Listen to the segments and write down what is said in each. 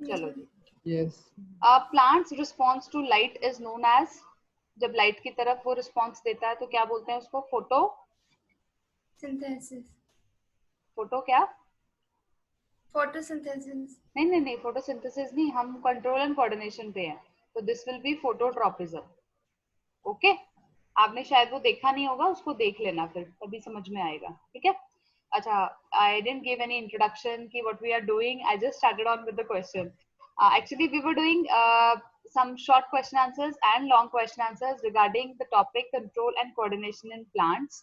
चलो जी. Yes. Plants response to light is known as, जब लाइट की तरफ वो रिस्पॉन्स देता है तो क्या बोलते हैं उसको? फोटो सिंथेसिस, फोटो क्या? फोटोसिंथेसिस। नहीं, फोटोसिंथेसिस नहीं, हम कंट्रोल एंड कोऑर्डिनेशन पे हैं, तो this will be phototropism. Okay, आपने शायद वो देखा नहीं होगा, उसको देख लेना फिर तभी समझ में आएगा. ठीक है. अच्छा, I didn't give any introduction कि what we are doing. I just started on with the question. Actually we were doing some short question answers and long question answers regarding the topic control and coordination in plants.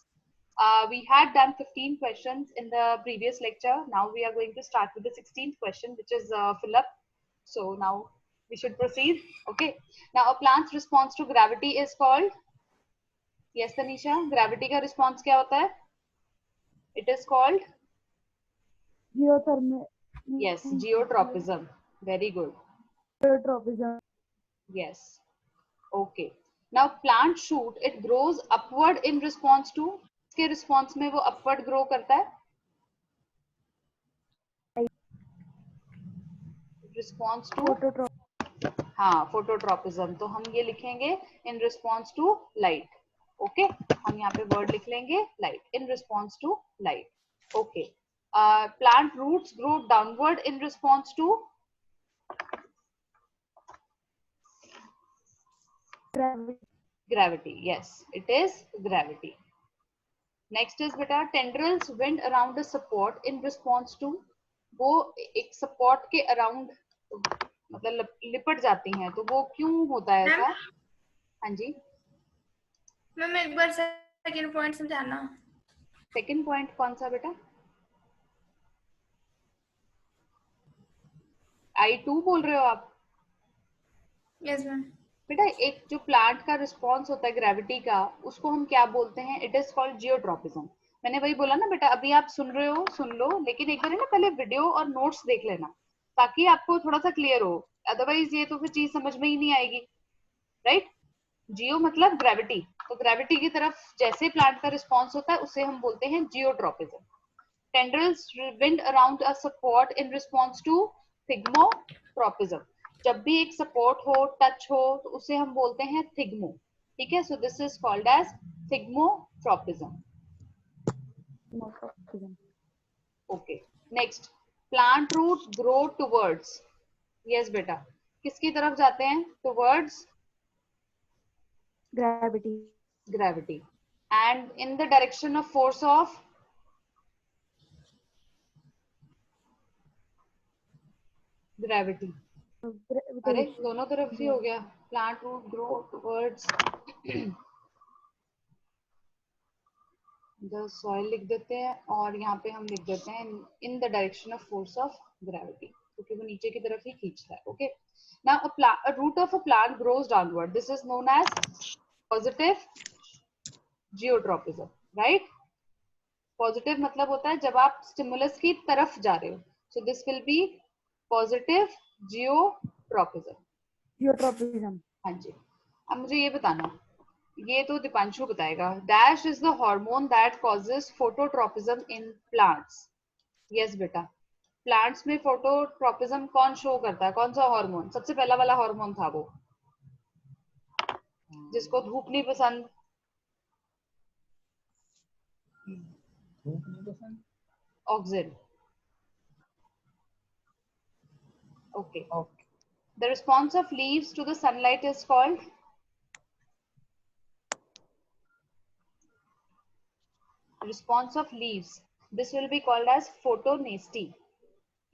We had done 15 questions in the previous lecture. Now we are going to start with the 16th question, which is fill up. So now we should proceed. Okay. Now a plant's response to gravity is called, yes Tanisha, gravity का response क्या होता है? It is called, Geothermal. yes, geotropism. Very good. Geotropism. Yes. Okay. Now plant shoot, it grows upward in response to, इसके response में वो upward grow करता है? Response to, Phototropism. हाँ, phototropism. तो हम ये लिखेंगे in response to light. Okay, हम यहाँ पे word लिख लेंगे light, in response to light. Okay. Plant roots grow downward in response to Gravity. gravity. Yes, it is gravity. Next is बेटा tendrils wind around a support in response to, वो एक support के around मतलब लिपट जाती हैं, तो वो क्यों होता है ऐसा? हाँ जी. मैम एक बार सेकंड पॉइंट समझाना. सेकंड पॉइंट कौन सा बेटा? I2 बोल रहे हो आप? Yes ma'am. बेटा एक जो प्लांट का रिस्पॉन्स होता है ग्रेविटी का, उसको हम क्या बोलते हैं? It is called geotropism. मैंने वही बोला ना बेटा, अभी आप सुन रहे हो सुन लो, लेकिन एक बार है ना पहले वीडियो और नोट्स देख लेना ताकि आपको थोड़ा सा क्लियर हो, अदरवाइज ये तो फिर चीज समझ में ही नहीं आएगी. राइट. जियो मतलब ग्रेविटी, तो ग्रेविटी की तरफ जैसे प्लांट का रिस्पॉन्स होता है उसे हम बोलते हैं geotropism. Tendrils wind around a support in response to thigmotropism. जब भी एक सपोर्ट हो, टच हो, तो उसे हम बोलते हैं थिग्मो. ठीक है. So this is called as thigmotropism. Okay. Next, plant roots grow towards, yes बेटा, किसकी तरफ जाते हैं? Towards Gravity. gravity. And in the direction of force of gravity. अरे दोनों तरफ ही हो गया. Plant root grow towards the soil लिख देते हैं, और यहाँ पे हम लिख देते हैं in the direction of force of gravity, क्योंकि वो नीचे की तरफ ही खींचता है. Okay. Now a root of a plant grows downward. This is known as positive geotropism. Right. Positive मतलब होता है जब आप स्टिमुलस की तरफ जा रहे हो. So this will be positive geotropism. Geotropism. हाँ जी. अब मुझे ये बताना, ये तो दीपांशु बताएगा. Dash is the hormone that causes phototropism in plants. Yes बेटा, प्लांट्स में फोटोट्रॉपिज्म कौन शो करता है? कौन सा हार्मोन? सबसे पहला वाला हार्मोन था वो जिसको धूप नहीं पसंद. Auxin. Okay. The response of leaves to the sunlight is called, response of leaves, this will be called as photonasty.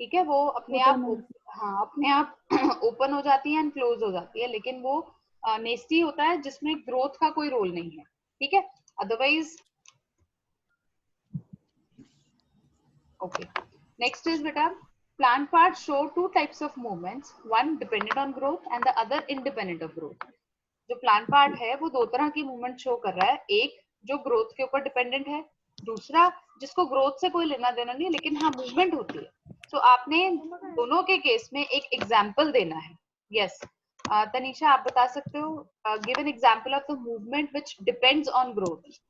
ठीक है. वो अपने आप, हाँ अपने आप ओपन हो जाती है एंड क्लोज हो जाती है, लेकिन वो नेस्टी होता है जिसमें ग्रोथ का कोई रोल नहीं है. ठीक है. Otherwise okay. नेक्स्ट इज बेटा, plant parts show two types of movements, one dependent on growth and the other independent of growth. जो प्लांट पार्ट है वो दो तरह की मूवमेंट शो कर रहा है, एक जो ग्रोथ के ऊपर डिपेंडेंट है, दूसरा जिसको ग्रोथ से कोई लेना देना नहीं, लेकिन हाँ मूवमेंट होती है. तो आपने दोनों के केस में एक एग्जाम्पल देना है. यस. तनीषा आप बता सकते हो, give an example of the movement which depends on growth.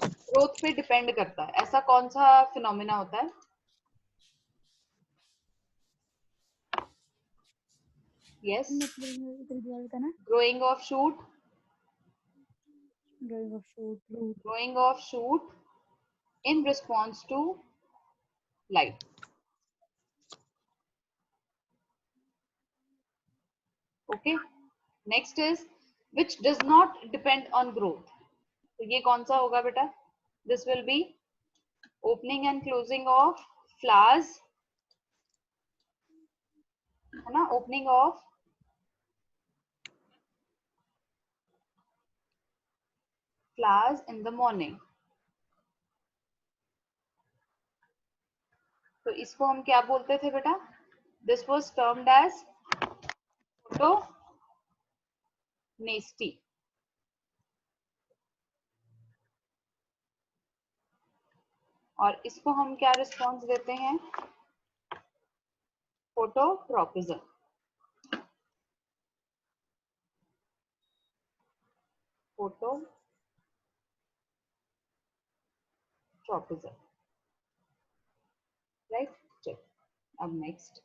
Growth पे डिपेंड करता है, ऐसा कौन सा फिनोमिना होता है? Yes. बताना. Growing of shoot. Growing of shoot, root. Growing of shoot in response to light. Okay. Next is which does not depend on growth. तो ये कौन सा होगा बेटा? This will be opening and closing of flowers, है ना? Opening of flowers in the morning. तो इसको हम क्या बोलते थे बेटा? This was termed as photonasty. और इसको हम क्या रिस्पॉन्स देते हैं? फोटोट्रॉपिज्म. Phototropism, right? चलो अब next.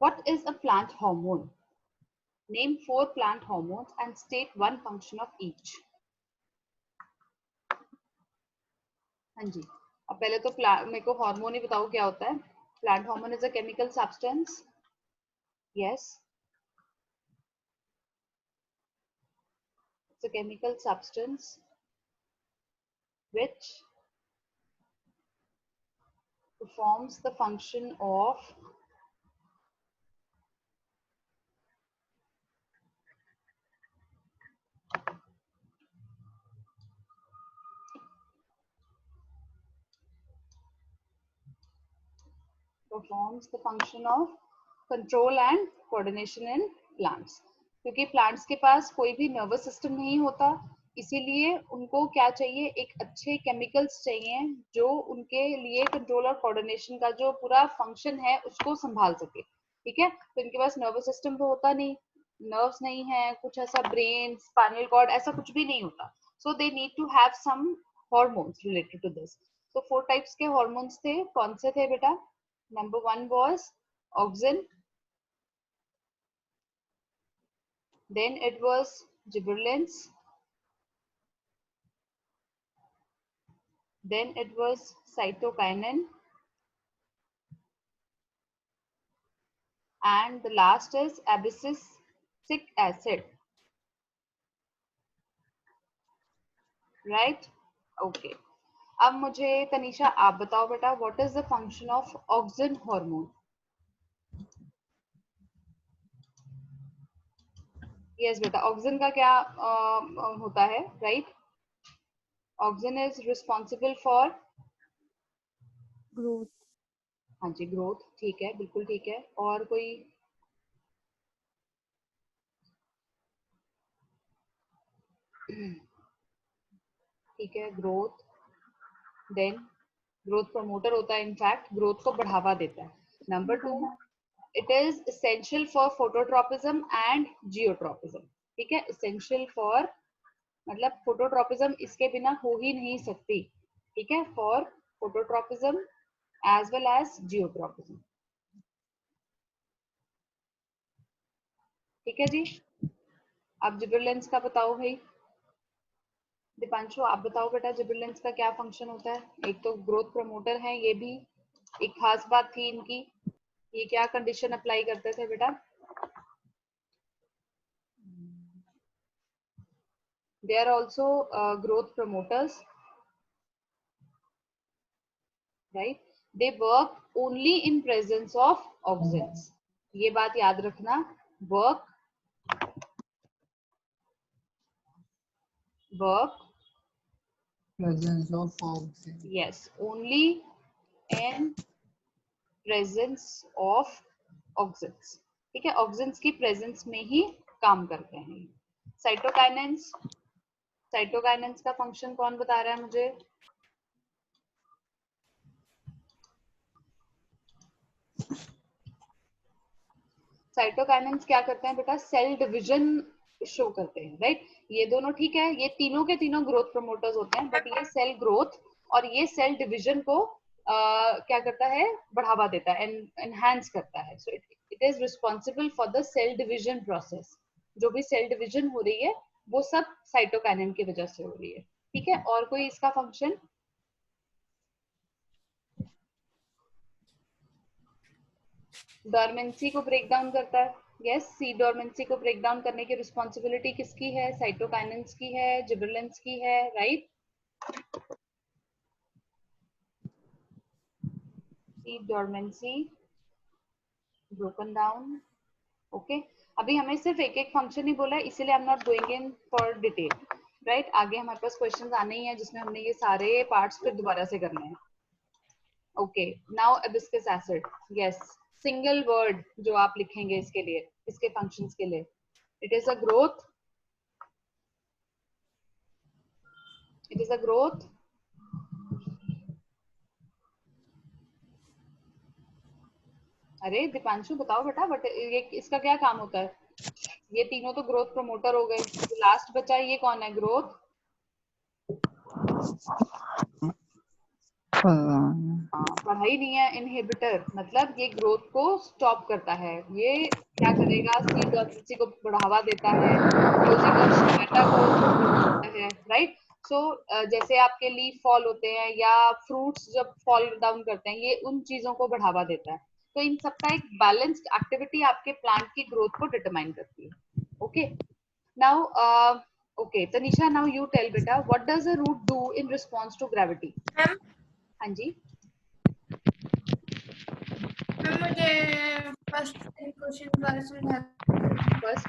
What is a plant hormone? Name 4 plant hormones and state one function of each. हाँ जी, अब पहले तो मेरे को हार्मोन ही बताओ क्या होता है. Plant hormone is a chemical substance. Yes, it's a chemical substance which performs the function of control and coordination in plants. क्योंकि प्लांट्स के पास कोई भी नर्वस सिस्टम नहीं होता, इसीलिए उनको क्या चाहिए? एक अच्छे केमिकल्स चाहिए जो उनके लिए कंट्रोल और कोऑर्डिनेशन का जो पूरा फंक्शन है उसको संभाल सके. ठीक है, तो इनके पास नर्वस सिस्टम तो होता नहीं, नर्व्स नहीं है, कुछ ऐसा ब्रेन, स्पाइनल कॉर्ड ऐसा कुछ भी नहीं होता. So they need to have some hormones related to this. तो 4 टाइप्स के हॉर्मोन्स थे. कौन से थे बेटा? Number 1 was auxin, then it was gibberellins, then it was cytokinin, and the last is abscisic acid. Right? Okay. अब मुझे तनीषा आप बताओ बेटा, what is the function of auxin hormone? Yes बेटा, auxin का क्या होता है? Right? Auxin is responsible for Growth. हाँ जी, ग्रोथ. ठीक है, बिल्कुल ठीक है. और कोई? ठीक है, ग्रोथ. देन ग्रोथ प्रमोटर होता है, इनफैक्ट ग्रोथ को बढ़ावा देता है. Number 2, it is essential for phototropism and geotropism. ठीक है, एसेंशियल फॉर मतलब फोटोट्रॉपिज्म इसके बिना हो ही नहीं सकती. ठीक है, for phototropism as well as geotropism. ठीक है जी. अब जिबरेलिन्स का बताओ भाई. दीपांशु आप बताओ बेटा, जिबरेलिन्स का क्या फंक्शन होता है? एक तो ग्रोथ प्रमोटर है, ये भी एक खास बात थी इनकी. ये क्या कंडीशन अप्लाई करते थे बेटा? They are also growth promoters, right? They work only in presence of auxins. ये बात याद रखना. Work presence of oxygen. yes, only in presence of auxins. ठीक है, ऑक्सिन्स की प्रेजेंस में ही काम करते हैं. साइटोकाइनेंस, साइटोकाइनेंस का फंक्शन कौन बता रहा है मुझे? साइटोकाइनेंस क्या करते हैं बेटा? सेल डिवीजन शो करते हैं, राइट? ये दोनों ठीक है, ये तीनों के तीनों ग्रोथ प्रमोटर्स होते हैं, बट ये सेल ग्रोथ और ये सेल डिवीजन को क्या करता है? बढ़ावा देता है, एनहांस करता है. So it it is responsible for the cell division process. जो भी सेल डिविजन हो रही है वो सब साइटोकाइनिन की वजह से हो रही है. ठीक है, और कोई इसका फंक्शन? डोरमेंसी को ब्रेक डाउन करता है. यस, सी डोरमेंसी को ब्रेक डाउन करने की रिस्पॉन्सिबिलिटी किसकी है? साइटोकाइनिन्स की है, जिबरेलिन्स की है, राइट? सी डोरमेंसी ब्रोकन डाउन. ओके, अभी हमें सिर्फ एक एक फंक्शन ही बोला है, इसीलिए आई am not going in for detail, right? आगे हमारे पास क्वेश्चंस आने ही हैं जिसमें हमने ये सारे पार्ट्स फिर दोबारा से करने हैं. Okay, now abscisic acid. Yes, single word जो आप लिखेंगे इसके लिए, इसके फंक्शंस के लिए. It is a growth. It is a growth. अरे दीपांशु बताओ बेटा, बट ये इसका क्या काम होता है? ये तीनों तो ग्रोथ प्रमोटर हो गए, तो लास्ट बचा ये कौन है? ग्रोथ. पढ़ाई नहीं है. इनहिबिटर मतलब ये ग्रोथ को स्टॉप करता है. ये क्या करेगा? सी डॉर्मेंसी को बढ़ावा देता है, क्लोजिंग ऑफ स्टोमेटा को बढ़ाता है, राइट? सो जैसे आपके लीफ फॉल होते हैं या फ्रूट्स जब फॉल डाउन करते हैं, ये उन चीजों को बढ़ावा देता है. तो इन सबका एक बैलेंस्ड एक्टिविटी आपके प्लांट की ग्रोथ को डिटरमाइन करती है. Okay, now okay Tanisha, now you tell बेटा, what does a root do in response to gravity? Ma'am हाँ जी. मैम मुझे फर्स्ट क्वेश्चन दोबारा समझा. First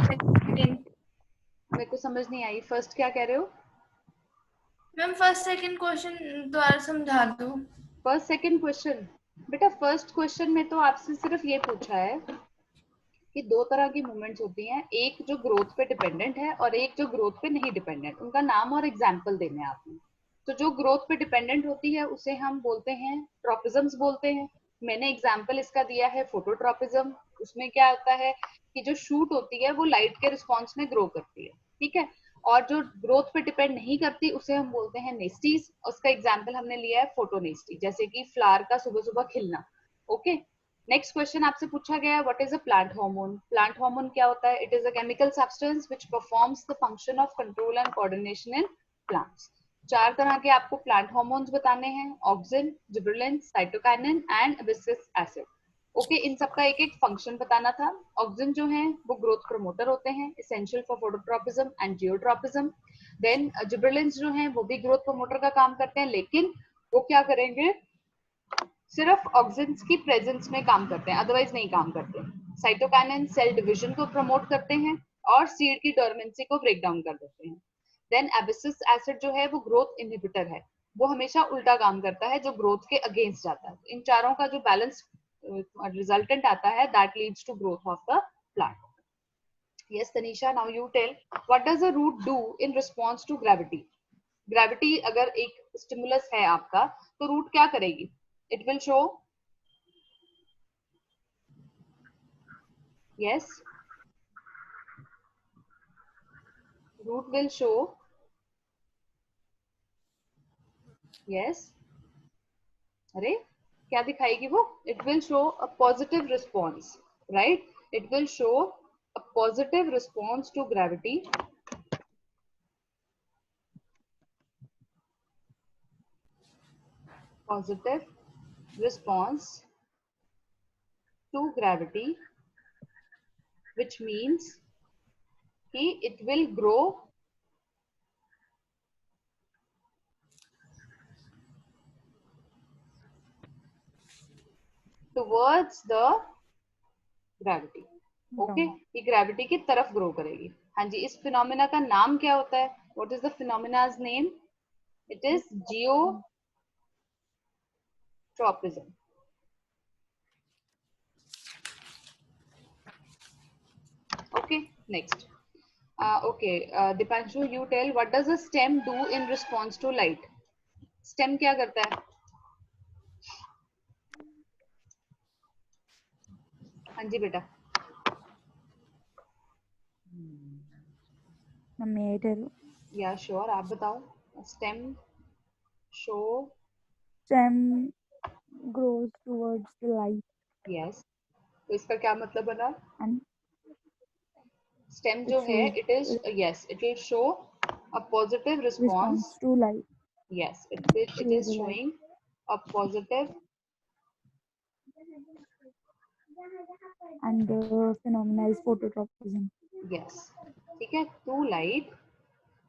second. मेरे को समझ नहीं आई. फर्स्ट क्या कह रहे हो? मैम फर्स्ट सेकंड क्वेश्चन दोबारा समझा दो. फर्स्ट सेकंड क्वेश्चन बेटा, फर्स्ट क्वेश्चन में तो आपसे सिर्फ ये पूछा है कि दो तरह की मूवमेंट्स होती हैं, एक जो ग्रोथ पे डिपेंडेंट है और एक जो ग्रोथ पे नहीं डिपेंडेंट. उनका नाम और एग्जाम्पल देने हैं आपने. तो जो ग्रोथ पे डिपेंडेंट होती है उसे हम बोलते हैं ट्रॉपिज्म्स बोलते हैं. मैंने एग्जाम्पल इसका दिया है फोटोट्रॉपिज्म. उसमें क्या होता है कि जो शूट होती है वो लाइट के रिस्पॉन्स में ग्रो करती है. ठीक है, और जो ग्रोथ पे डिपेंड नहीं करती उसे हम बोलते हैं नेस्टीज. उसका एग्जाम्पल हमने लिया है फोटोनेस्टी, जैसे कि फ्लावर का सुबह सुबह खिलना. ओके, नेक्स्ट क्वेश्चन आपसे पूछा गया, what is a plant hormone? Plant hormone क्या होता है? It is a chemical substance which performs the function of control and coordination in plants. चार तरह के आपको प्लांट हार्मोन्स बताने हैं, auxin, gibberellin, cytokinin and abscisic acid. Okay, इन सबका एक एक फंक्शन बताना था. ऑक्सिन जो है वो ग्रोथ प्रमोटर होते हैं, essential for phototropism and geotropism. Then gibberellin जो है वो भी ग्रोथ प्रमोटर का काम करते हैं, लेकिन वो क्या करेंगे? सिर्फ ऑक्सिन्स की प्रेजेंस में काम करते हैं, अदरवाइज नहीं काम करते. साइटोकाइनिन सेल डिवीजन को प्रमोट करते हैं और सीड की डोरमेंसी को ब्रेक डाउन कर देते हैं. देन एबिसिस एसिड जो है वो ग्रोथ इनहिबिटर है. वो हमेशा उल्टा काम करता है, जो ग्रोथ के अगेंस्ट जाता है. इन चारों का जो बैलेंस रिजल्टेंट आता है, that leads to growth of the plant. Yes, Tanisha, now you tell, what does a root do in response to gravity? Gravity अगर एक स्टिमुलस है आपका, तो रूट क्या करेगी? It will show. Yes, root will show. Yes, अरे क्या दिखाएगी वो? It will show a positive response, right? It will show a positive response to gravity. Positive response to gravity, which means कि it will grow towards the gravity. Okay, ये gravity की तरफ grow करेगी. हाँ जी, इस फिनोमिना का नाम क्या होता है? What is the phenomena's name? It is geotropism. Okay, next. Okay Deepanshu, you tell, what does a stem do in response to light? Stem क्या करता है? हाँ जी बेटा. May I tell? या श्योर, आप बताओ. Stem show. Stem grows towards the light. Yes, तो इसका क्या मतलब बना? and स्टेम it जो है shows it is, yes, it will show a positive response. response to light Yes, it to is the light showing a positive. and the phenomena is phototropism. Yes, ठीक है, to light.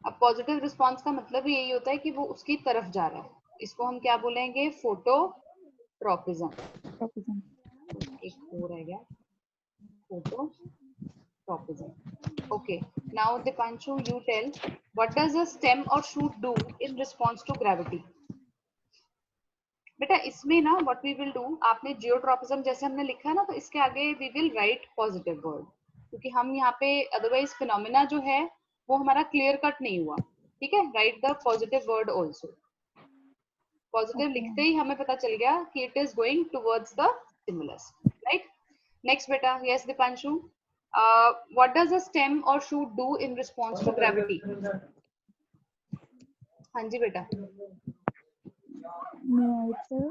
अब positive response का मतलब यही होता है कि वो उसकी तरफ जा रहा है. इसको हम क्या बोलेंगे? फोटोट्रॉपिज्म. Tropism. एक और है क्या? Phototropism. Okay, now Dipanshu, you tell, what does a stem or shoot do in response to gravity? बेटा इसमें ना व्हाट वी विल डू, आपने जियोट्रॉपिज्म जैसे हमने लिखा है ना, तो इसके आगे we will write positive word, क्योंकि हम यहाँ पे अदरवाइज फिनोमिना जो है वो हमारा क्लियर कट नहीं हुआ. ठीक है, right the positive word also. Positive Okay. लिखते ही हमें पता चल गया कि it is going towards the stimulus. Right, next बेटा. Yes Deepanshu, what does a stem और shoot do in response to gravity? हाँ जी बेटा. May I tell?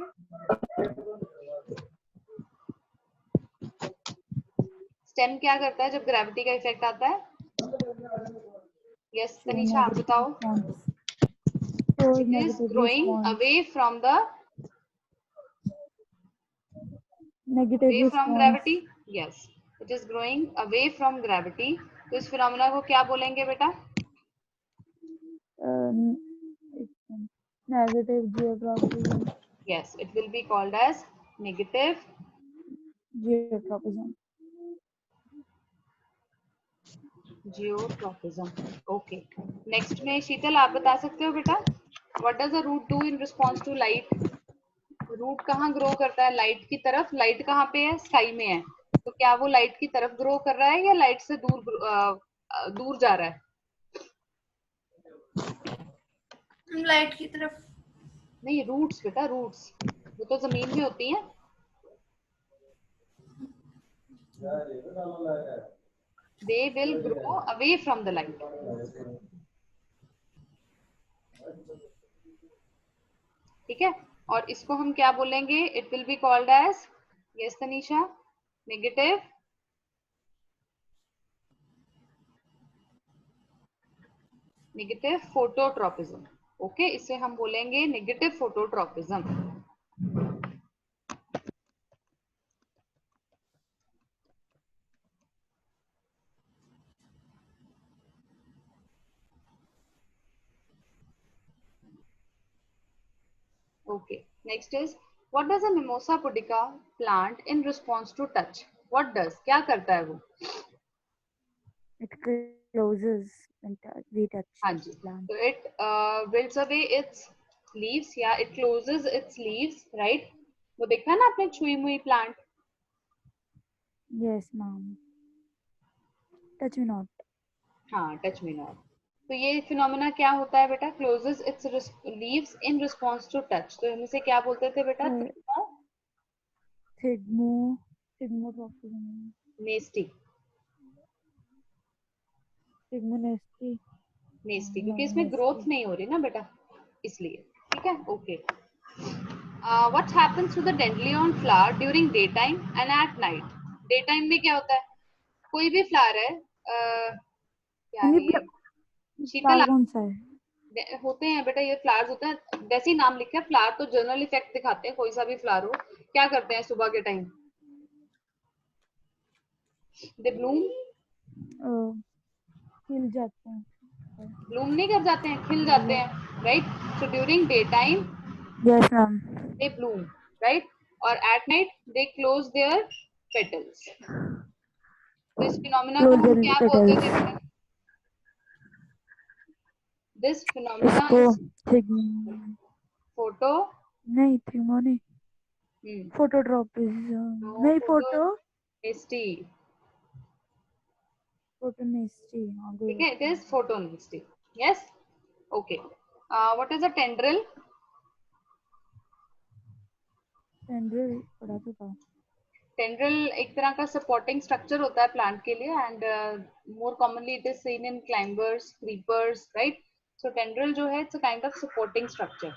स्टेम क्या करता है जब ग्रेविटी का इफेक्ट आता है? यस Show तनीषा, आप negative बताओ. response. Shows It is negative growing response. away from the Negative away from response. gravity. Yes, it is growing away from gravity. तो इस फिनोमेना को क्या बोलेंगे बेटा? It's negative geotropism. Yes, it will be called as negative Geotropism. geotropism. Okay. Next में शीतल आप बता सकते हो बेटा, what does a root do in response to light? Root कहाँ ग्रो करता है? लाइट की तरफ. लाइट कहाँ पे है? स्काई में है. तो क्या वो लाइट की तरफ ग्रो कर रहा है या लाइट से दूर जा रहा है? लाइट की तरफ. नहीं, रूट्स बेटा, रूट्स वो तो जमीन में होती हैं. They will grow away from the light. ठीक है, और इसको हम क्या बोलेंगे? It will be called as, yes Tanisha, negative phototropism. Okay, इसे हम बोलेंगे negative phototropism. Okay, next is, what does a mimosa pudica plant in response to touch? What does, क्या करता है वो? It closes when we touch हाँ the ji, plant. so it wilts away its leaves, या it closes its leaves, right? वो देखा ना आपने छुई मुई plant? Yes, ma'am. Touch me not. हाँ, टच मी नॉट. तो ये फिनोमेना क्या होता है बेटा? Closes its leaves in response to touch. तो हम इसे क्या बोलते थे बेटा? Thigmotropism. नेस्टी. Thigmonesty. नेस्टी क्योंकि इसमें ग्रोथ नहीं हो रही ना बेटा, इसलिए. ठीक है, okay. What happens to the dandelion flower during day time and at night? Day time में क्या होता है? कोई भी फ्लावर है, क्या है ये? शीतल, कौन सा है? होते हैं बेटा ये फ्लावर्स होते हैं, जैसे ही नाम लिखा है फ्लावर तो जनरल इफेक्ट दिखाते हैं. कोई सा भी फ्लावर हो, क्या करते हैं सुबह के टाइम? दे ब्लूम. खिल जाते हैं. ब्लूम नहीं कर जाते हैं, खिल जाते हैं. Right, so during day time Yes, ma'am. They bloom, right, और at night they close their petals. तो इस फिनोमेना को हम क्या बोलते थे बेटा? दिस फिनोमेना इज फोटो, नहीं थीमो नहीं, फोटोट्रोपिज्म नहीं, फोटोनेस्टी. फोटोनेस्टी. ठीक है, it is फोटोनेस्टी. Yes, okay. What is a tendril? Tendril पढ़ा तो था. टेंड्रिल एक तरह का सपोर्टिंग स्ट्रक्चर होता है प्लांट के लिए, and more commonly it is seen in climbers, creepers, right. So tendril जो है it's a kind of supporting structure.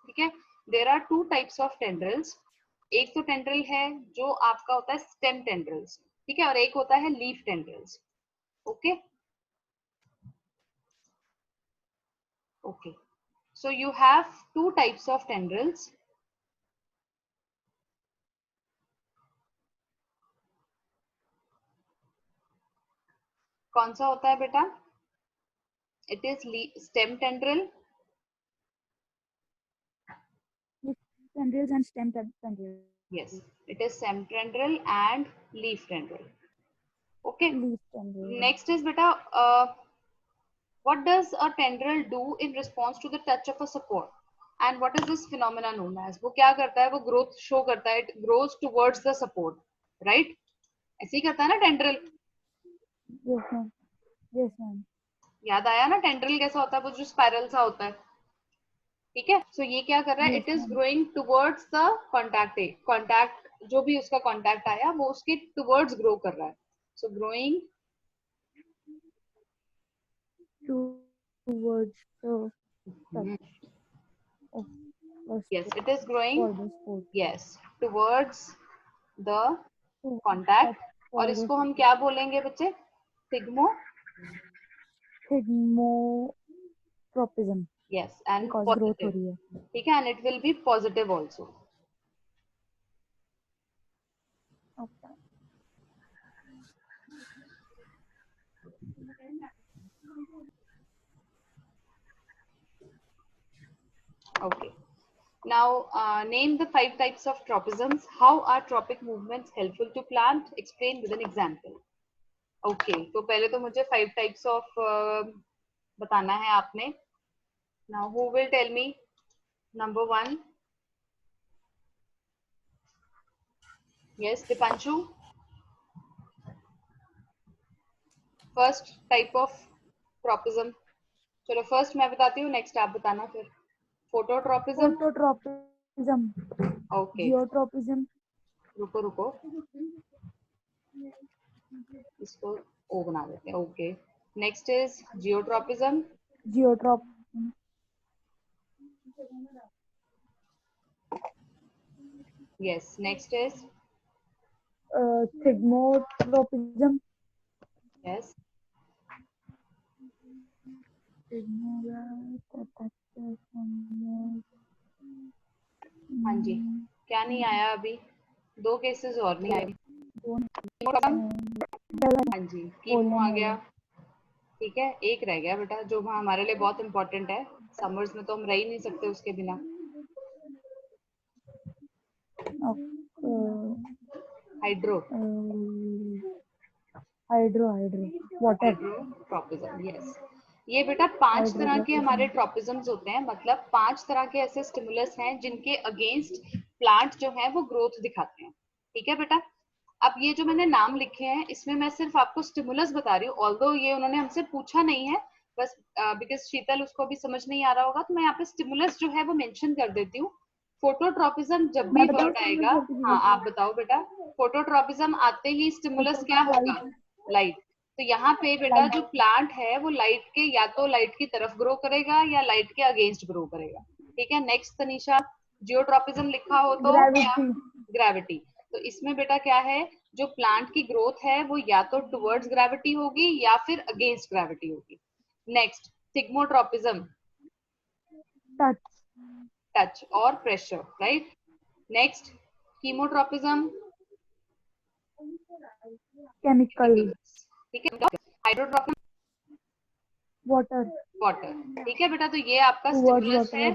ठीक है, there are two types of tendrils. एक तो टेंड्रिल है जो आपका होता है स्टेम टेंड्रिल्स, ठीक है, और एक होता है leaf tendrils. Okay okay, so you have to types of tendrils. कौन सा होता है बेटा? It is stem tendril. Tendrils and stem tendrils. Yes, it is stem tendril and leaf tendril. Okay. Leaf tendril. Next is beta, what does a tendril do in response to the touch of a support? And what is this phenomena known as? वो क्या करता है? वो growth show करता है. It grows towards the support, right? ऐसे ही करता है ना tendril? Yes ma'am. Yes ma'am. याद आया ना tendril कैसा होता है? वो जो spiral सा होता है. ठीक है, सो ये क्या कर रहा है? It is growing towards the contact, जो भी उसका कॉन्टैक्ट आया वो उसके टुवर्ड्स ग्रो कर रहा है। सो growing towards the yes, it is growing yes towards the contact। और इसको हम क्या बोलेंगे बच्चे? Thigmotropism. Yes, and because positive. growth हो रही है। ठीक है, and it will be positive also. Okay. Okay. Now name the 5 types of tropisms. How are tropic movements helpful to plant? Explain with an example. Okay, तो पहले तो मुझे 5 types of बताना है आपने. Now who will tell me? Number 1. Yes, Dipanshu. First type of tropism. चलो first मैं बताती हूँ, next आप बताना फिर. Phototropism. Phototropism. Okay. Geotropism. रुको इसको ओ बना देते हैं. Okay, next is geotropism. Yes, next is Thigmotropism. Yes. हाँ जी, क्या नहीं आया अभी? 2 केसेस और नहीं आए. हाँ जी, कीमो आ गया. ठीक है, एक रह गया बेटा जो हमारे लिए बहुत इंपॉर्टेंट है. समर्स में तो हम रह ही नहीं सकते उसके बिना. Hydro water tropism. यस, ये बेटा 5 तरह के हमारे ट्रोपिज्म्स होते हैं. मतलब 5 तरह के ऐसे स्टिमुलस हैं जिनके अगेंस्ट प्लांट जो है वो ग्रोथ दिखाते हैं. ठीक है बेटा. अब ये जो मैंने नाम लिखे हैं इसमें मैं सिर्फ आपको स्टिमुलस बता रही हूँ, ऑल्दो ये उन्होंने हमसे पूछा नहीं है, बस बिकॉज शीतल उसको भी समझ नहीं आ रहा होगा तो मैं यहाँ पे स्टिमुलस जो है वो मेंशन कर देती हूँ. फोटोट्रोपिज्म जब भी वर्ड आएगा, हाँ आप बताओ बेटा. फोटोट्रोपिज्म आते ही स्टिमुलस क्या होगा? लाइट. तो यहाँ पे बेटा जो प्लांट है वो लाइट के, या तो लाइट की तरफ ग्रो करेगा या लाइट के अगेंस्ट ग्रो करेगा. ठीक है, नेक्स्ट तनीषा. जियोट्रोपिज्म लिखा हो तो ग्रेविटी. तो इसमें बेटा क्या है, जो प्लांट की ग्रोथ है वो या तो टुवर्ड्स ग्रेविटी होगी या फिर अगेंस्ट ग्रेविटी होगी. नेक्स्ट थिग्मोट्रोपिज्म, टच और pressure, right. Next chemotropism, chemical. ठीक है. Hydrotropism, water. ठीक है बेटा, तो ये आपका स्टिमुलस है.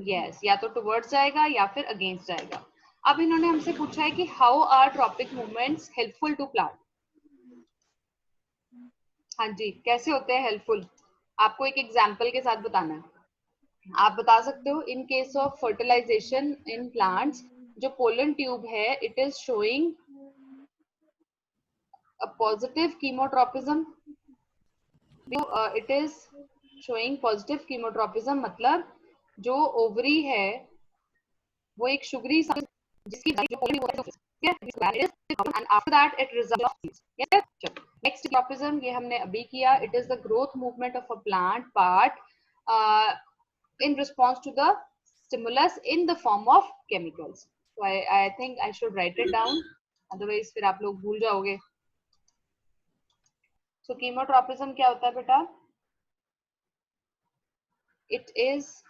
यस, या तो टुवर्ड्स जाएगा या फिर अगेंस्ट जाएगा. अब इन्होंने हमसे पूछा है कि how are tropic movements helpful to plant. हाँ जी, कैसे होते हैं हेल्पफुल? आपको एक एग्जांपल के साथ बताना है. आप बता सकते हो in case of fertilisation in plants, जो पोलन ट्यूब है it is showing a positive chemotropism. It is showing positive chemotropism मतलब जो ओवरी है वो एक शुगरी जिसकी and after that it resolves. Next tropism ये हमने अभी किया. It is the growth movement of a plant part in response to the stimulus in the form of chemicals. So I think I should write it down. Otherwise फिर आप लोग भूल जाओगे. So chemotropism क्या होता है बेटा? It is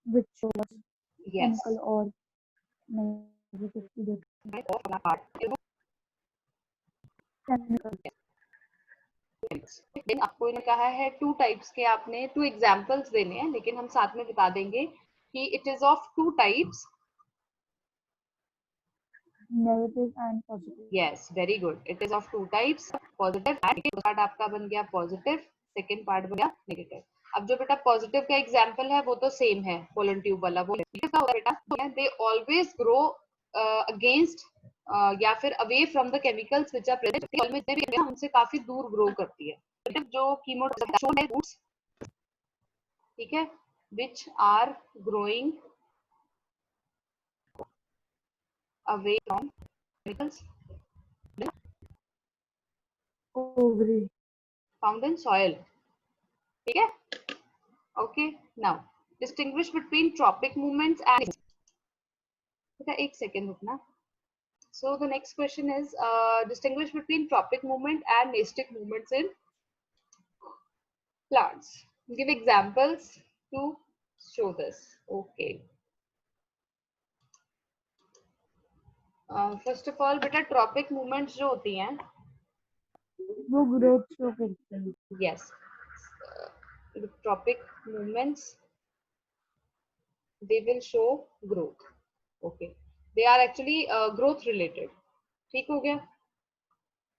which shows yes. chemical or negative to chemical. Then आपको इन्हें कहा है टू टाइप्स के, आपने टू एग्जांपल्स देने हैं, लेकिन हम साथ में बता देंगे कि it is of two types. Negative and positive. Yes, very good. It is of two types, positive and negative. Part आपका बन गया पॉजिटिव, सेकंड पार्ट बन गया नेगेटिव. अब जो बेटा पॉजिटिव का एग्जांपल है वो तो सेम है, पोलन ट्यूब वाला. वो नेगेटिव का होता है बेटा, दे ऑलवेज ग्रो अगेंस्ट या फिर away from the chemicals which are present. उनसे काफी दूर ग्रो करती है. जो कीमोट्रोपिज्म है रूट्स, ठीक है, which are growing away from chemicals Ovary. found in soil. ठीक है. Okay, now distinguish between tropic movements and बेटा एक सेकेंड रुकना. So the next question is distinguish between tropic movement and nastic movements in plants. Give examples to show this. Okay. First of all बेटा tropic movements जो होती हैं वो growth show करते हैं. yes, the tropic movements they will show growth. Okay, they are actually growth related. ठीक हो गया,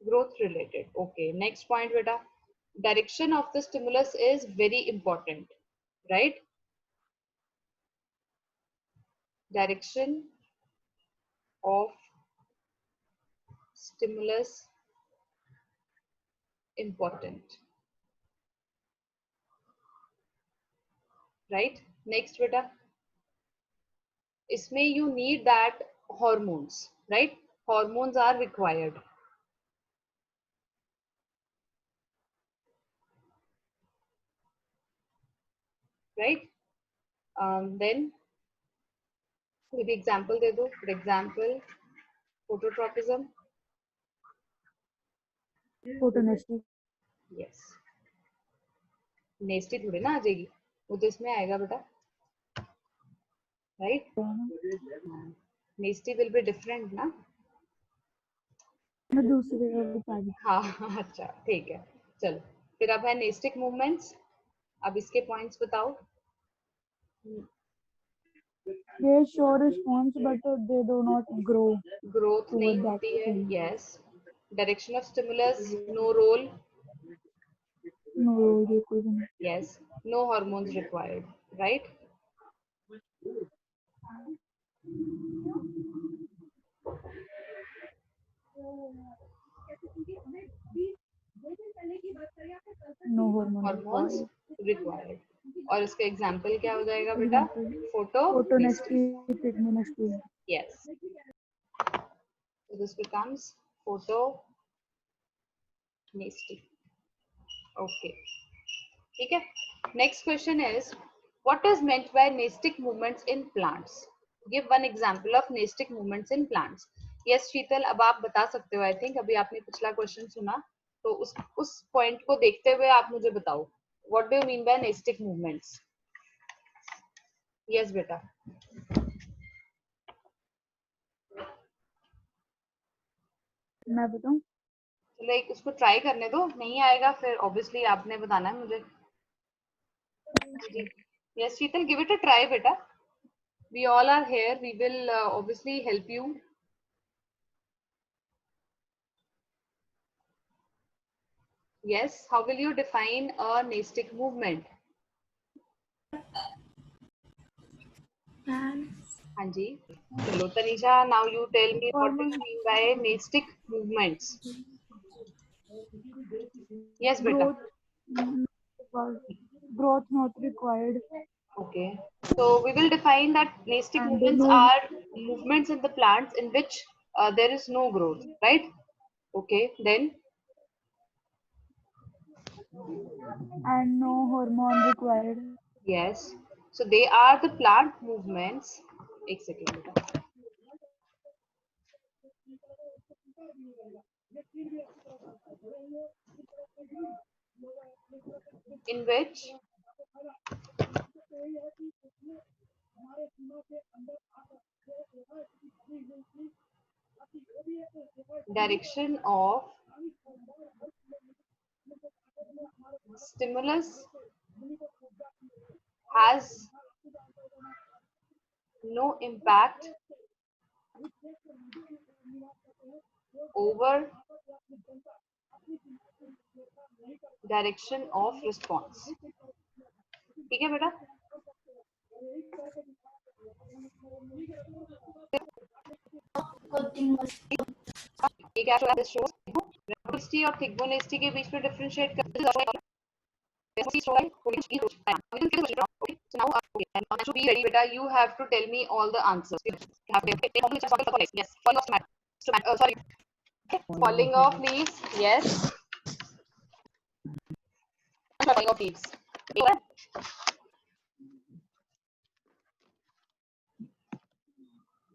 growth related. Okay, next point beta, direction of the stimulus is very important, right? Direction of stimulus important, right? Next beta, इसमें you need that hormones, right? Hormones are required. Right? Then कोई भी example दे दो. For example phototropism. Photonestic. Yes, nasty थोड़ी ना आ जाएगी, वो तो इसमें आएगा बेटा, right? Nasty will be different ना. दूसरे का बता दी. हाँ अच्छा ठीक है, चलो फिर अब है नेस्टिक मूवमेंट्स. अब इसके पॉइंट्स बताओ. They show response but they do not grow. ग्रोथ नहीं Over that होती है. thing. Yes. Direction of stimulus no role. No, ये कोई भी नहीं. Yes. No hormones required, right? No hormone hormones required. Required. और इसका एग्जांपल क्या हो जाएगा बेटा? Photo. Photonestic, pigmentously. Yes. So this becomes photo nasty. Okay. ठीक है. Next question is, what is meant by nastic movements in plants? Give one example of nastic movements in plants. Yes, शीतल, अब आप बता सकते हो. I think अभी आपने पिछला क्वेश्चन सुना, तो उस पॉइंट को देखते हुए आप मुझे बताओ. What do you mean by nastic movements? Yes, बेटा. मैं बताऊं? चलो एक उसको ट्राई करने दो, नहीं आएगा फिर ऑब्वियसली आपने बताना है मुझे. Yes, Sheetal, give it a try, beta. We all are here. We will obviously help you. Yes, how will you define a nastic movement? Hanji. Hello, Tanisha. Now you tell me what do you mean by nastic movements? Yes, beta. Growth not required. Okay. So we will define that nastic And movements no, are movements in the plants in which there is no growth, right? Okay. Then and no hormone required. yes. So they are the plant movements. एक second beta. In which direction of stimulus has no impact over direction of response. ठीक है बेटा? ये क्या shows Rhodoplasty और Thigmonesty के बीच में differentiate करते हैं. So now, to be ready, beta, you have to tell me all the answers. Yes, falling off tomato. Sorry, falling off leaves. Yes. Falling off leaves.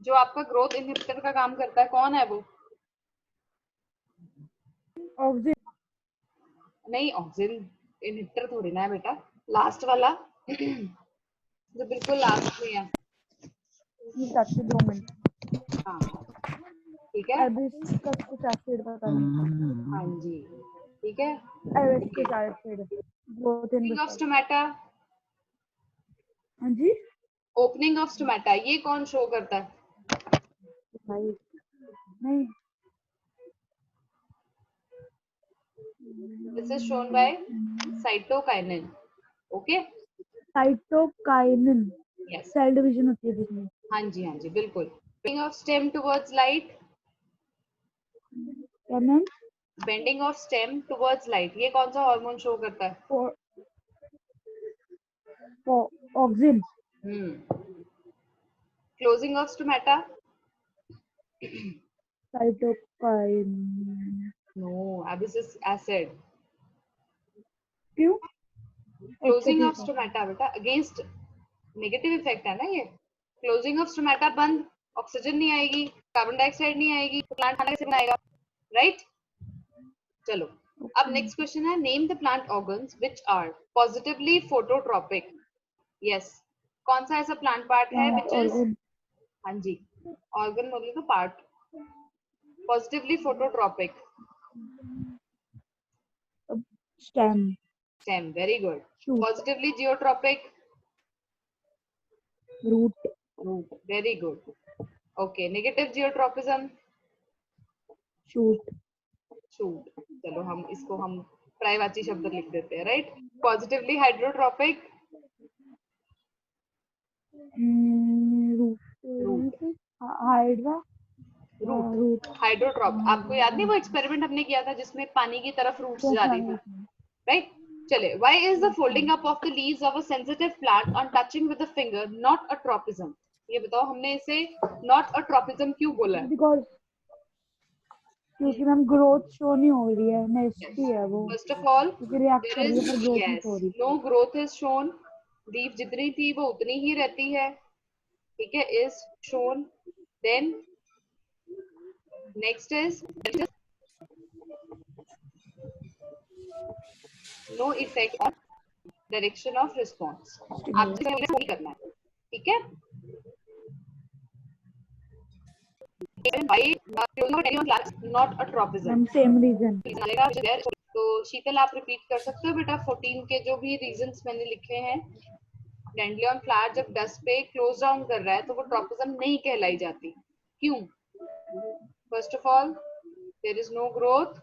जो आपका ग्रोथ इनहिबिटर का काम करता है, कौन है वो? ऑक्सिन नहीं, ऑक्सिन इनहिबिटर थोड़ी ना है बेटा. लास्ट वाला जो बिल्कुल लास्ट में है. 2 मिनट. हाँ, ठीक है. एबिस्कस एसिड पता नहीं. हाँ जी, ठीक है. Abscisic acid growth in opening of stomata. हाँ जी. ओपनिंग ऑफ स्टोमेटा ये कौन शो करता है? नहीं. This is shown by cytokinin. Okay? Cytokinin. Yes. Cell division होती है जिसमें. हाँ जी, बिल्कुल. Bending of stem towards light. क्या ma'am? Bending of stem towards light ये कौन सा हार्मोन शो करता है? Auxin. Closing of stomata. Cytokinin. No, abscisic acid. क्यों? Closing of stomata बेटा against negative effect है ना ये. Closing of stomata बंद, ऑक्सीजन नहीं आएगी, कार्बन डाइऑक्साइड नहीं आएगी, तो प्लांट खाना कैसे बनाएगा? राइट? चलो, अब नेक्स्ट क्वेश्चन है, name the plant organs which are positively phototropic. Yes, कौन सा ऐसा प्लांट पार्ट है व्हिच इज, हाँ जी, ऑर्गन बोले तो part, positively phototropic. Stem. Stem, very good. Positively geotropic. Root. Root, very good. Okay, negative geotropism. Shoot. Shoot. चलो हम इसको हम प्रायवाची शब्द लिख देते हैं, right. Positively hydrotropic. Root. Hydra. Root. Hydrotrope. आपको याद नहीं वो एक्सपेरिमेंट हमने किया था जिसमें पानी की तरफ रूट्स जा रही थी, राइट. चले, why is the folding up of the leaves of a sensitive plant on touching with the finger not a tropism? ये बताओ, हमने इसे not a tropism क्यों बोला है? Because क्योंकि मैम ग्रोथ शो नहीं हो रही है, नेस्टी है वो. First of all, रिएक्ट कर there रही है is पर ग्रोथ नहीं हो रही. no growth is shown. Leaf जितनी थी वो उतनी ही रहती है, ठीक है, is shown. Then next is no effect on direction of response. आपको नहीं करना है, ठीक है. Not a tropism. Same reason. तो शीतल आप रिपीट कर सकते हो बेटा 14 के जो भी रीजंस मैंने लिखे हैं. डैंडिलियन फ्लावर जब डस्ट पे क्लोज डाउन कर रहा है तो वो ट्रोपिज्म नहीं कहलाई जाती. क्यों? First of all there is no growth.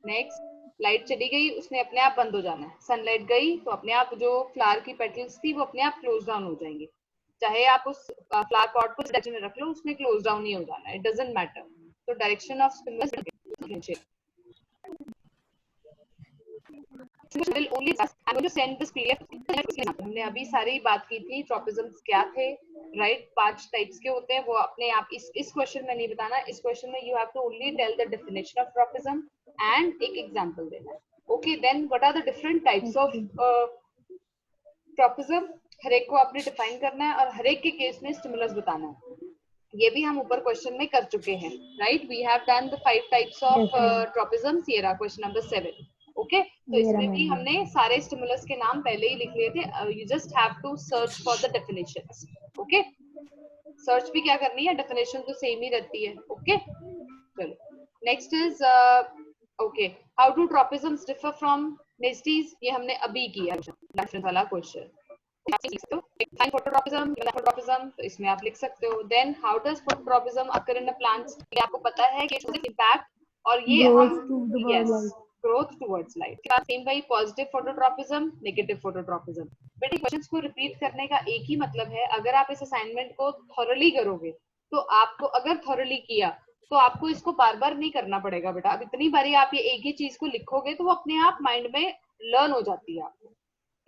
Next, light चली गई, उसने अपने आप बंद हो जाना है. सनलाइट गई तो अपने आप जो फ्लावर की पेटल्स थी वो अपने आप क्लोज डाउन हो जाएंगे. चाहे आप उस फ्लावर पॉट को डायरेक्शन में रख लो, उसमें क्लोज डाउन नहीं हो जाना. It doesn't matter. तो direction of stimulus differentiate. Will only just, I'm going to send this PDF. हमने अभी सारी बात की थी ट्रॉपिज्म्स क्या थे, राइट? 5 टाइप्स के होते हैं, वो अपने आप इस क्वेश्चन में नहीं बताना. इस क्वेश्चन में you have to only tell the definition of tropism and एक एग्जांपल देना है. Okay, then what are the different types of tropism, हर एक को आपने डिफाइन करना है और हर एक के केस में स्टिमुलस बताना है. ये भी हम ऊपर क्वेश्चन में कर चुके हैं, right? We have done the 5 types of tropisms. ये रहा क्वेश्चन नंबर 7. ओके, तो इसमें भी हमने सारे स्टिमुलस के नाम पहले ही लिख लिए थे. You just have to search for the definitions. Okay, search भी क्या करनी है, डेफिनेशन तो सेम ही रहती है. ओके, चलो next is okay, how do tropisms differ from nasties. ये हमने अभी किया डिफरेंस वाला क्वेश्चन. Define phototropism, phototropism, तो इसमें आप लिख सकते हो. Then how does phototropism occur in the plants? ये आपको पता है कि impact और ये हम yes growth towards light. Same वही पॉजिटिव फोटोट्रॉपिज्म, नेगेटिव फोटोट्रॉपिज्म. बेटे क्वेश्चंस को रिपीट करने का एक ही मतलब है, अगर आप इस असाइनमेंट को थॉरली करोगे तो आपको, अगर थॉरली किया तो आपको इसको बार बार नहीं करना पड़ेगा बेटा. अब इतनी बारी आप ये एक ही चीज को लिखोगे तो वो अपने आप माइंड में लर्न हो जाती है आपको.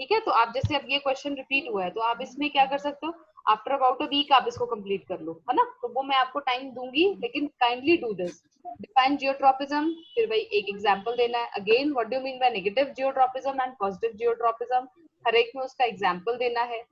ठीक है, तो आप जैसे अब ये क्वेश्चन रिपीट हुआ है तो आप इसमें क्या कर सकते हो, आफ्टर अबाउट अ वीक आप इसको कंप्लीट कर लो, है ना? तो वो मैं आपको टाइम दूंगी, लेकिन kindly do this. Define geotropism, फिर भाई एक एग्जांपल देना है. Again what do you mean by negative geotropism and positive geotropism, हर एक में उसका एग्जांपल देना है.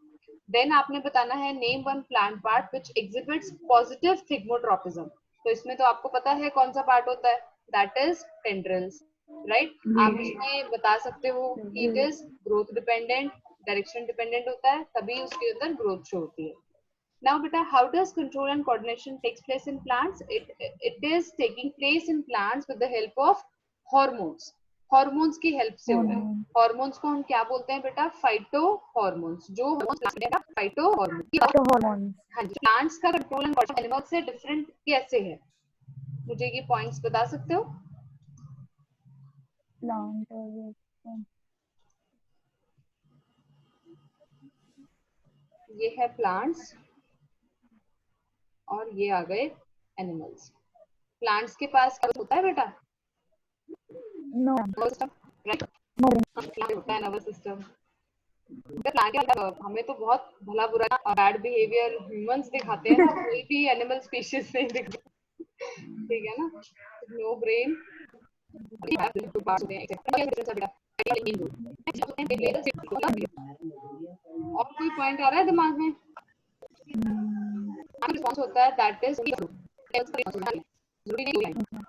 देन आपने बताना है name one plant part which exhibits positive thigmotropism. तो इसमें तो आपको पता है कौन सा पार्ट होता है, दैट इज टेंड्रिल्स, राइट? आप इसमें बता सकते हो कि it is growth dependent, direction dependent होता है, तभी उसके अंदर ग्रोथ शो होती है. नाउ बेटा, how does control and coordination takes place in plants? It is taking place in plants with the help of hormones. Hormones की हेल्प से हो रहा है. हार्मोन्स को हम क्या बोलते हैं बेटा? Phyto hormones. जो फाइटो हार्मोन. हाँ जी, प्लांट्स का कंट्रोल एंड कोऑर्डिनेशन एनिमल्स से डिफरेंट कैसे है, मुझे ये पॉइंट्स बता सकते हो? प्लांट ये है प्लांट्स और ये आ गए एनिमल्स. प्लांट्स के पास क्या होता है बेटा? नो राइट, होता है नर्वस सिस्टम. हमें तो बहुत भला बुरा बैड बिहेवियर ह्यूमंस दिखाते हैं ना, कोई भी एनिमल स्पीशीज नहीं दिखती. ठीक है ना? नो ब्रेन, और कोई पॉइंट आ रहा है दिमाग में? रिस्पॉन्स होता है that is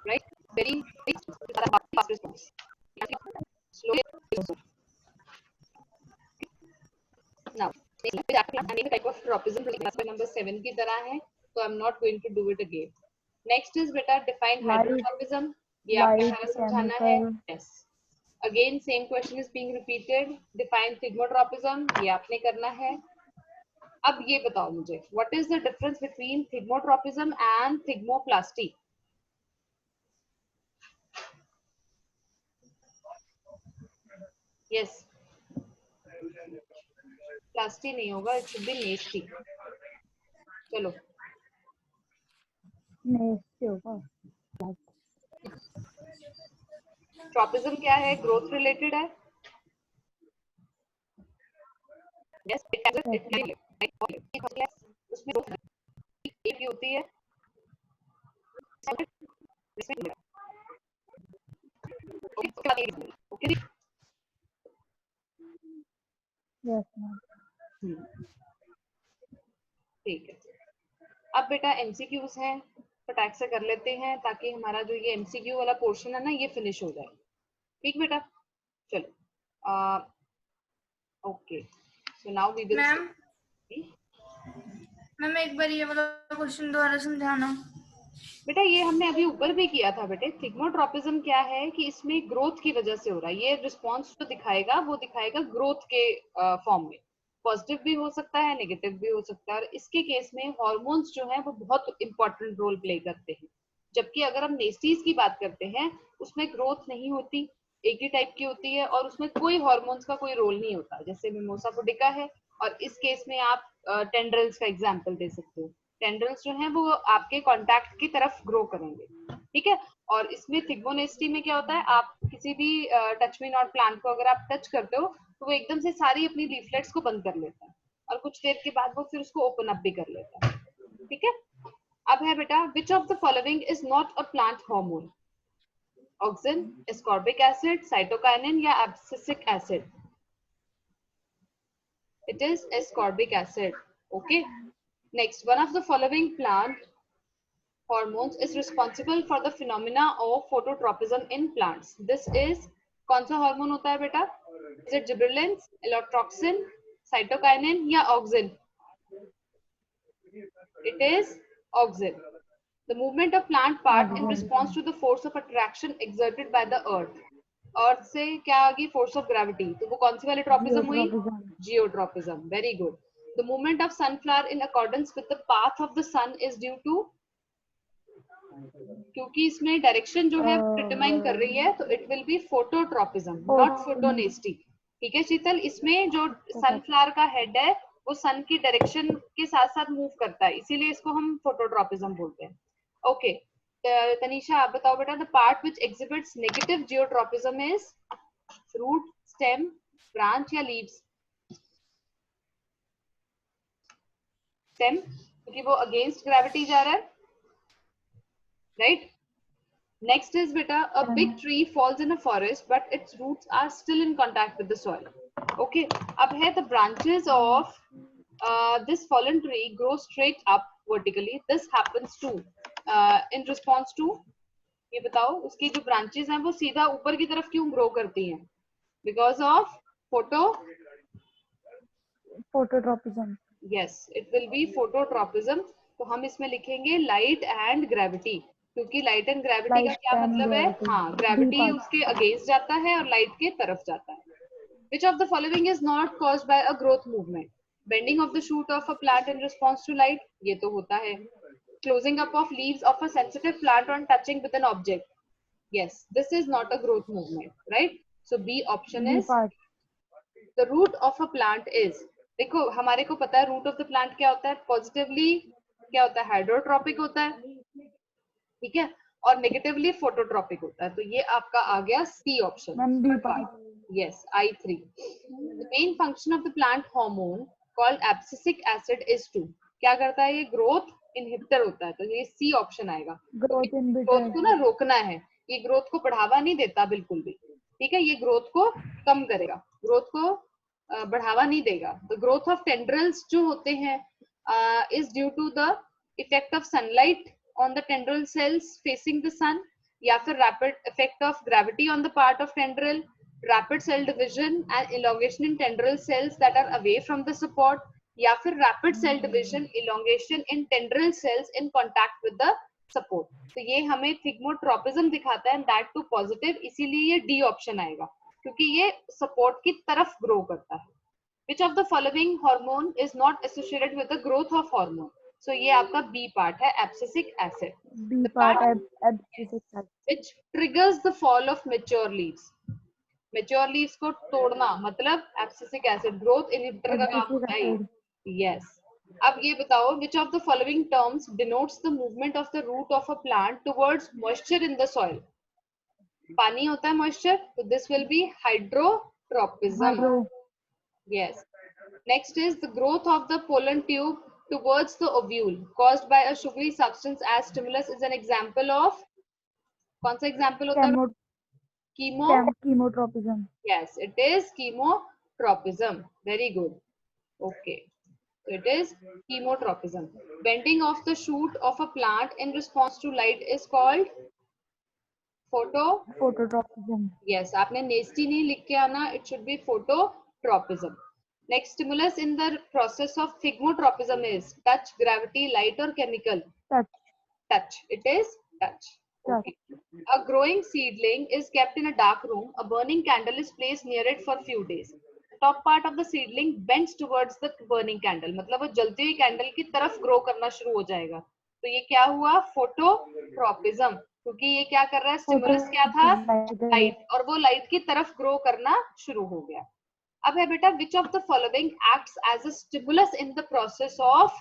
right, very fast response. Now type of tropism number 7 की तरह है, तो I am not going to do it again. Next is बेटा डिफाइन हाइड्रोट्रॉपिज्म. ये आपने सारा समझाना है. Yes, again same question is being repeated. Define thigmotropism, ये आपने करना है. अब ये बताओ मुझे, what is the difference between thigmotropism and thigmoplasty? Yes, plasty नहीं होगा, इट शुड बी नेस्टी. चलो, नेस्टी होगा. ट्रॉपिज्म क्या है? ग्रोथ रिलेटेड है. यस, उसमें एक ही होती है. Okay, yes ma'am. ठीक है. अब बेटा एमसीक्यूज हैं, फटाक से कर लेते हैं ताकि हमारा जो ये एमसीक्यू वाला पोर्शन है ना, ये फिनिश हो जाए. ठीक बेटा, चलो. Okay, so now we will. Ma'am एक बार ये वाला क्वेश्चन दोबारा समझाना. बेटा ये हमने अभी ऊपर भी किया था बेटे. थिग्मोट्रॉपिज्म क्या है कि इसमें ग्रोथ की वजह से हो रहा है. ये रिस्पॉन्स जो दिखाएगा वो दिखाएगा ग्रोथ के फॉर्म में. पॉजिटिव भी हो सकता है, नेगेटिव भी हो सकता है. और इसके केस में हार्मोन्स जो है वो बहुत इंपॉर्टेंट रोल प्ले करते हैं. जबकि अगर हम नेस्टीज की बात करते हैं, उसमें ग्रोथ नहीं होती, एक ही टाइप की होती है और उसमें कोई हार्मोन्स का कोई रोल नहीं होता. जैसे मिमोसा पुडिका है, और इस केस में आप टेंड्रिल्स का एग्जांपल दे सकते हो. टेंड्रिल्स जो हैं वो आपके कांटेक्ट की तरफ ग्रो करेंगे. ठीक है। और इसमें थिग्मोनेस्टी में क्या होता है, आप किसी भी टच मी नॉट प्लांट को अगर आप टच करते हो तो वो एकदम से सारी अपनी लीफलेट्स को बंद कर लेता है और कुछ देर के बाद वो फिर उसको ओपन अप भी कर लेता है। ठीक है। अब है बेटा, which of the following is not a plant hormone? Auxin, ascorbic acid, cytokinin या abscisic acid? It is ascorbic acid. Okay. Next, one of the following plant hormones is responsible for the phenomena of phototropism in plants. This is कौन सा hormone होता है बेटा? Is it gibberellins, allotroxin, cytokinin या auxin? It is auxin. The movement of plant part in response to the force of attraction exerted by the earth. अर्थ से क्या आ गई? Force of gravity. तो वो कौन सी वाली ट्रॉपिज्म हुई? Geotropism. Very good. The movement of sunflower in accordance with the path of the sun is due to, क्योंकि इसमें डायरेक्शन जो है डिटरमाइन कर रही है, तो it will B phototropism, not फोटोनेस्टी। ठीक है शीतल, इसमें जो सनफ्लावर का हेड है वो सन की डायरेक्शन के साथ साथ मूव करता है, इसीलिए इसको हम फोटोट्रॉपिज्म बोलते हैं। ओके तनीषा आप बताओ बेटा, the part which exhibits negative geotropism is root, stem, branch या लीव्स? स्टेम, क्योंकि वो अगेंस्ट ग्रेविटी जा रहा है, राइट। नेक्स्ट इज बेटा, a big tree falls in a forest but its roots are still in contact with the soil. Okay, अब है the branches of this fallen tree grow straight up vertically. This happens to in response to, ये बताओ उसकी जो branches हैं वो सीधा ऊपर की तरफ क्यों ग्रो करती हैं? Because of phototropism. Yes, it will B phototropism. तो हम इसमें लिखेंगे लाइट एंड ग्रेविटी, क्योंकि लाइट एंड ग्रेविटी का क्या मतलब है? हाँ, ग्रेविटी उसके अगेंस्ट जाता है और लाइट के तरफ जाता है। Which of the following is not caused by a growth movement? Bending of the shoot of a plant in response to light, ये तो होता है। Closing up of leaves of a sensitive plant on touching with an object, yes, this is not a growth movement, right? So B option is the root of a plant is, देखो हमारे को पता है root of the plant क्या होता है, positively क्या होता है? हाइड्रोट्रॉपिक होता है, ठीक है, और नेगेटिवली फोटोट्रॉपिक होता है। तो ये आपका आ गया C option. Yes, I3. The main function of the plant hormone called abscisic acid is to, क्या करता है? ये ग्रोथ इनहिबिटर होता है, तो ये सी ऑप्शन आएगा। ग्रोथ को ना रोकना है, ये ग्रोथ को बढ़ावा नहीं देता बिल्कुल भी, ठीक है, ये ग्रोथ को कम करेगा, ग्रोथ को बढ़ावा नहीं देगा। द ग्रोथ ऑफ टेंड्रिल्स जो होते हैं is due to the effect of sunlight on the tendril cells facing the sun, या फिर rapid effect of gravity on the part of tendril, rapid cell division and elongation in tendril cells that are away from the support, या फिर rapid cell division, elongation in tendril cells in contact with the support। तो ये हमें thigmotropism दिखाता है, that to positive, इसीलिए ये D option आएगा, क्योंकि ये सपोर्ट की तरफ ग्रो करता है। Which of the following hormone is not associated with the growth of hormone? So ये आपका B पार्ट है, abscisic acid. B part abscisic acid. Which triggers the fall of mature leaves. Mature leaves को तोड़ना मतलब abscisic acid, growth inhibitor का काम होता है। Yes. अब ये बताओ, which of the following terms denotes the movement of the root of a plant towards moisture in the soil? पानी होता है moisture, so this will be hydrotropism. Yes. Next is the growth of the pollen tube towards the ovule caused by a sugary substance as stimulus is an example of, कौन सा example होता है? Chemotropism. Yes, it is chemotropism. Very good. Okay, so it is chemotropism. Bending of the shoot of a plant in response to light is called Phototropism. Yes, आपने nasty नहीं लिख के आना, it should be phototropism. Next stimulus in the process of thigmotropism is touch, gravity, light or chemical? Touch. It is touch. Okay. A growing seedling is kept in a dark room. A burning candle is placed near it for few days. The top part of the seedling bends towards the burning candle. मतलब वो जलती हुई candle की तरफ grow करना शुरू हो जाएगा। तो ये क्या हुआ? फोटोट्रॉपिज्म, क्योंकि ये क्या कर रहा है? स्टिमुलस क्या था? लाइट, और वो लाइट की तरफ ग्रो करना शुरू हो गया। अब है बेटा, which of the following acts as a stimulus in the process of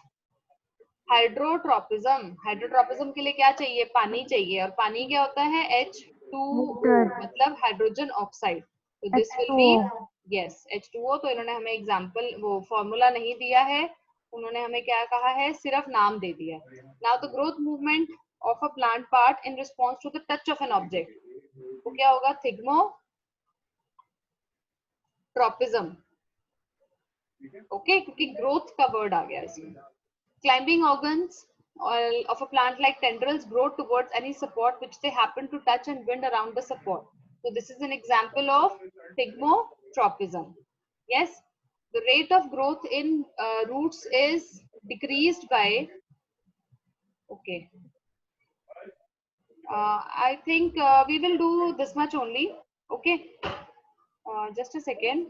hydrotropism, hydrotropism के लिए क्या चाहिए? पानी चाहिए, और पानी क्या होता है? H2O, Water. मतलब हाइड्रोजन ऑक्साइड। तो this will be H2O. Yes H2O। तो इन्होंने हमें एग्जांपल वो फॉर्मूला नहीं दिया है, उन्होंने हमें क्या कहा है? सिर्फ नाम दे दिया। Now the growth movement of a plant part in response to the touch of an object, तो क्या होगा? थिग्मोट्रोपिज्म। ओके, क्योंकि ग्रोथ का वर्ड आ गया इसमें। Climbing organs of a plant like tendrils grow towards any support which they happen to touch and bend around the support. So this is an example of thigmotropism. Yes, the rate of growth in roots is decreased by, okay, I think we will do this much only. Okay, just a second.